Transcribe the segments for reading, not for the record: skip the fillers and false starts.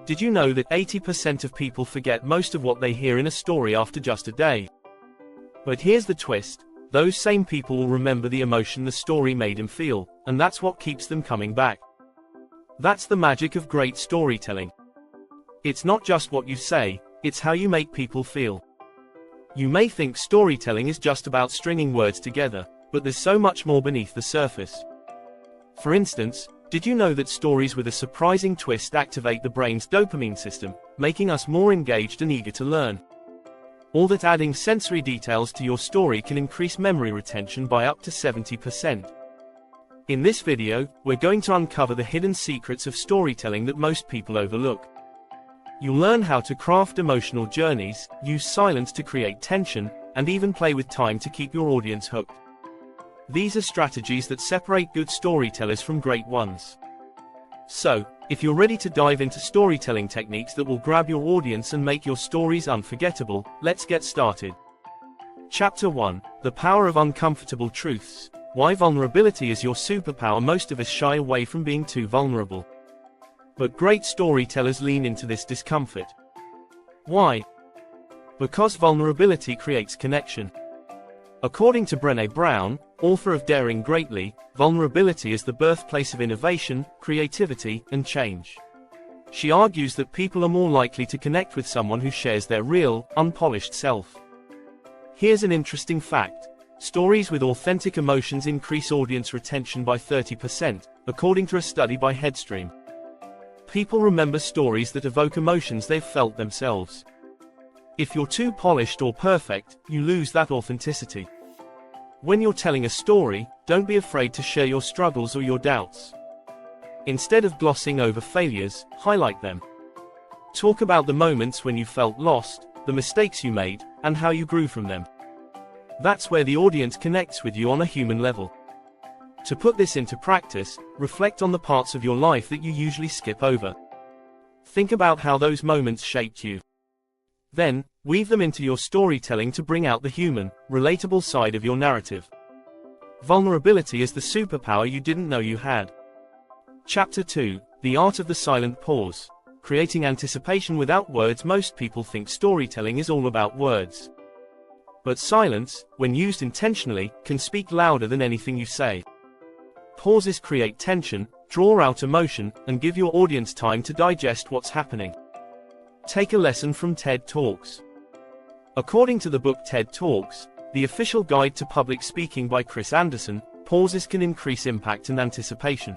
Did you know that 80% of people forget most of what they hear in a story after just a day? But here's the twist, those same people will remember the emotion the story made them feel, and that's what keeps them coming back. That's the magic of great storytelling. It's not just what you say, it's how you make people feel. You may think storytelling is just about stringing words together, but there's so much more beneath the surface. For instance, did you know that stories with a surprising twist activate the brain's dopamine system, making us more engaged and eager to learn? Or that adding sensory details to your story can increase memory retention by up to 70%. In this video, we're going to uncover the hidden secrets of storytelling that most people overlook. You'll learn how to craft emotional journeys, use silence to create tension, and even play with time to keep your audience hooked. These are strategies that separate good storytellers from great ones. So, if you're ready to dive into storytelling techniques that will grab your audience and make your stories unforgettable, let's get started. Chapter 1: The Power of Uncomfortable Truths. Why vulnerability is your superpower. Most of us shy away from being too vulnerable. But great storytellers lean into this discomfort. Why? Because vulnerability creates connection. According to Brené Brown, author of Daring Greatly, vulnerability is the birthplace of innovation, creativity, and change. She argues that people are more likely to connect with someone who shares their real, unpolished self. Here's an interesting fact. Stories with authentic emotions increase audience retention by 30%, according to a study by Headstream. People remember stories that evoke emotions they've felt themselves. If you're too polished or perfect, you lose that authenticity. When you're telling a story, don't be afraid to share your struggles or your doubts. Instead of glossing over failures, highlight them. Talk about the moments when you felt lost, the mistakes you made, and how you grew from them. That's where the audience connects with you on a human level. To put this into practice, reflect on the parts of your life that you usually skip over. Think about how those moments shaped you. Then, weave them into your storytelling to bring out the human, relatable side of your narrative. Vulnerability is the superpower you didn't know you had. Chapter 2: The Art of the Silent Pause. Creating anticipation without words. Most people think storytelling is all about words. But silence, when used intentionally, can speak louder than anything you say. Pauses create tension, draw out emotion, and give your audience time to digest what's happening. Take a lesson from TED Talks. According to the book TED Talks, the official guide to public speaking by Chris Anderson, pauses can increase impact and anticipation.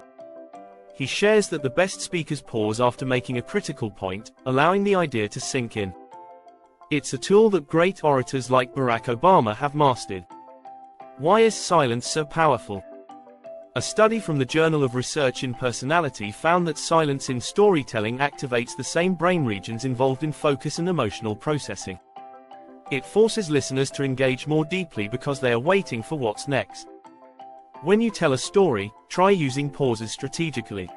He shares that the best speakers pause after making a critical point, allowing the idea to sink in. It's a tool that great orators like Barack Obama have mastered. Why is silence so powerful? A study from the Journal of Research in Personality found that silence in storytelling activates the same brain regions involved in focus and emotional processing. It forces listeners to engage more deeply because they are waiting for what's next. When you tell a story, try using pauses strategically.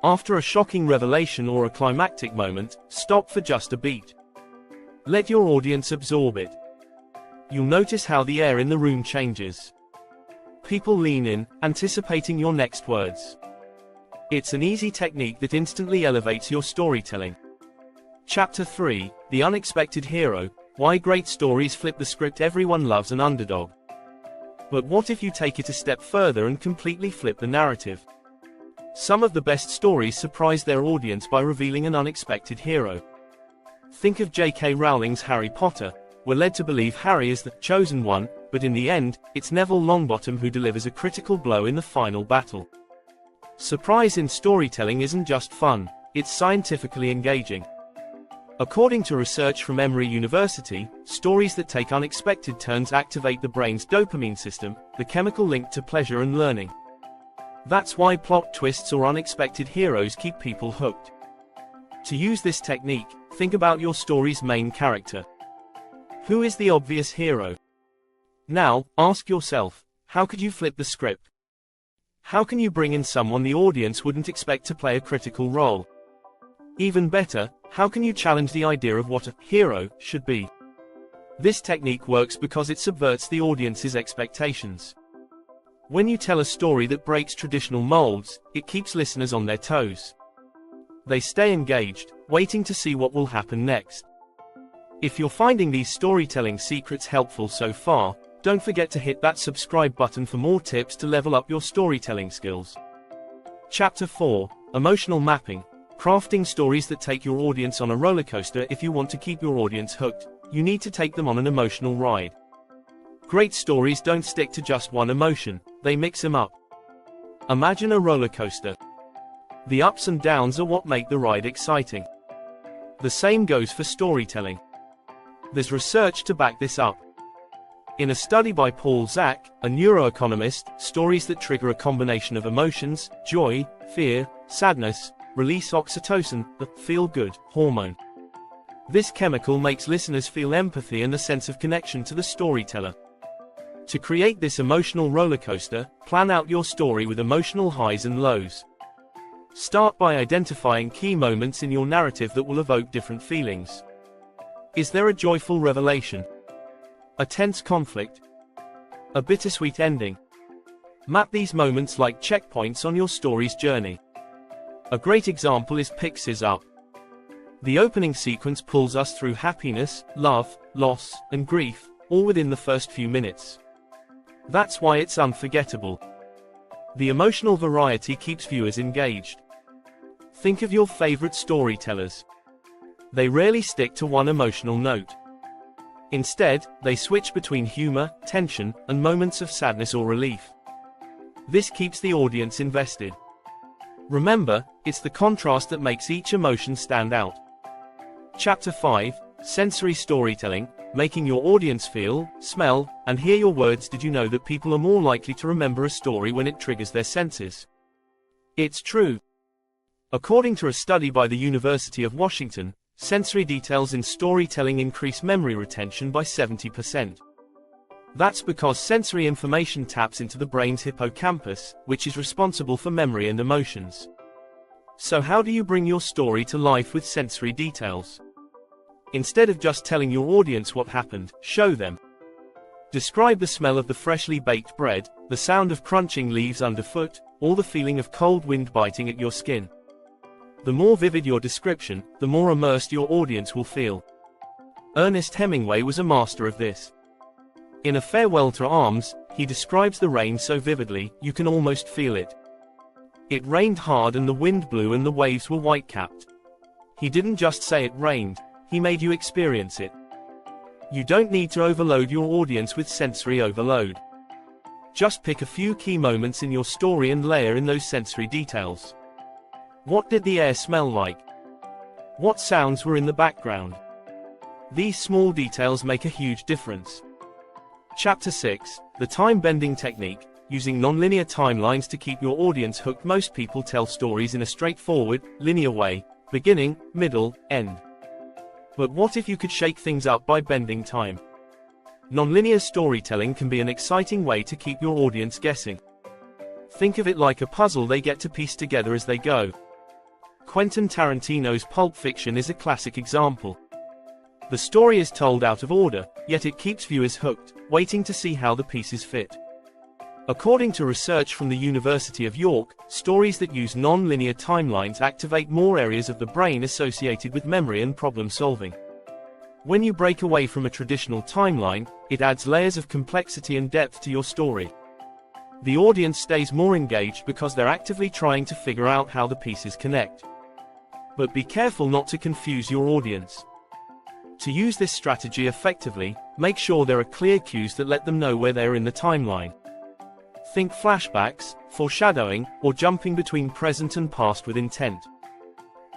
After a shocking revelation or a climactic moment, stop for just a beat. Let your audience absorb it. You'll notice how the air in the room changes. People lean in, anticipating your next words. It's an easy technique that instantly elevates your storytelling. Chapter 3: The Unexpected Hero. Why great stories flip the script. Everyone loves an underdog. But what if you take it a step further and completely flip the narrative? Some of the best stories surprise their audience by revealing an unexpected hero. Think of J.K. Rowling's Harry Potter. We're led to believe Harry is the chosen one, but in the end, it's Neville Longbottom who delivers a critical blow in the final battle. Surprise in storytelling isn't just fun, it's scientifically engaging. According to research from Emory University, stories that take unexpected turns activate the brain's dopamine system, the chemical linked to pleasure and learning. That's why plot twists or unexpected heroes keep people hooked. To use this technique, think about your story's main character. Who is the obvious hero? Now, ask yourself, how could you flip the script? How can you bring in someone the audience wouldn't expect to play a critical role? Even better, how can you challenge the idea of what a hero should be? This technique works because it subverts the audience's expectations. When you tell a story that breaks traditional molds, it keeps listeners on their toes. They stay engaged, waiting to see what will happen next. If you're finding these storytelling secrets helpful so far, don't forget to hit that subscribe button for more tips to level up your storytelling skills. Chapter 4: Emotional Mapping. Crafting stories that take your audience on a roller coaster. If you want to keep your audience hooked, you need to take them on an emotional ride. Great stories don't stick to just one emotion, they mix them up. Imagine a roller coaster. The ups and downs are what make the ride exciting. The same goes for storytelling. There's research to back this up. In a study by Paul Zak, a neuroeconomist, stories that trigger a combination of emotions, joy, fear, sadness, release oxytocin, the feel-good hormone. This chemical makes listeners feel empathy and a sense of connection to the storyteller. To create this emotional roller coaster, plan out your story with emotional highs and lows. Start by identifying key moments in your narrative that will evoke different feelings. Is there a joyful revelation? A tense conflict? A bittersweet ending? Map these moments like checkpoints on your story's journey. A great example is Pixar's Up. The opening sequence pulls us through happiness, love, loss, and grief, all within the first few minutes. That's why it's unforgettable. The emotional variety keeps viewers engaged. Think of your favorite storytellers. They rarely stick to one emotional note. Instead, they switch between humor, tension, and moments of sadness or relief. This keeps the audience invested. Remember, it's the contrast that makes each emotion stand out. Chapter 5: Sensory Storytelling. Making your audience feel, smell, and hear your words. Did you know that people are more likely to remember a story when it triggers their senses? It's true. According to a study by the University of Washington, sensory details in storytelling increase memory retention by 70%. That's because sensory information taps into the brain's hippocampus, which is responsible for memory and emotions. So how do you bring your story to life with sensory details? Instead of just telling your audience what happened, show them. Describe the smell of the freshly baked bread, the sound of crunching leaves underfoot, or the feeling of cold wind biting at your skin. The more vivid your description, the more immersed your audience will feel. Ernest Hemingway was a master of this. In A Farewell to Arms, he describes the rain so vividly, you can almost feel it. It rained hard and the wind blew and the waves were white-capped. He didn't just say it rained, he made you experience it. You don't need to overload your audience with sensory overload. Just pick a few key moments in your story and layer in those sensory details. What did the air smell like? What sounds were in the background? These small details make a huge difference. Chapter 6: The Time-Bending Technique. Using nonlinear timelines to keep your audience hooked. Most people tell stories in a straightforward, linear way, beginning, middle, end. But what if you could shake things up by bending time? Nonlinear storytelling can be an exciting way to keep your audience guessing. Think of it like a puzzle they get to piece together as they go. Quentin Tarantino's Pulp Fiction is a classic example. The story is told out of order, yet it keeps viewers hooked, waiting to see how the pieces fit. According to research from the University of York, stories that use non-linear timelines activate more areas of the brain associated with memory and problem solving. When you break away from a traditional timeline, it adds layers of complexity and depth to your story. The audience stays more engaged because they're actively trying to figure out how the pieces connect. But be careful not to confuse your audience. To use this strategy effectively, make sure there are clear cues that let them know where they are in the timeline. Think flashbacks, foreshadowing, or jumping between present and past with intent.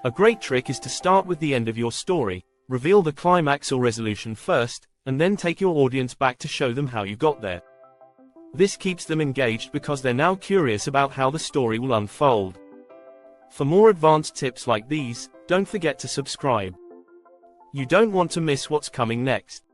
A great trick is to start with the end of your story, reveal the climax or resolution first, and then take your audience back to show them how you got there. This keeps them engaged because they're now curious about how the story will unfold. For more advanced tips like these, don't forget to subscribe. You don't want to miss what's coming next.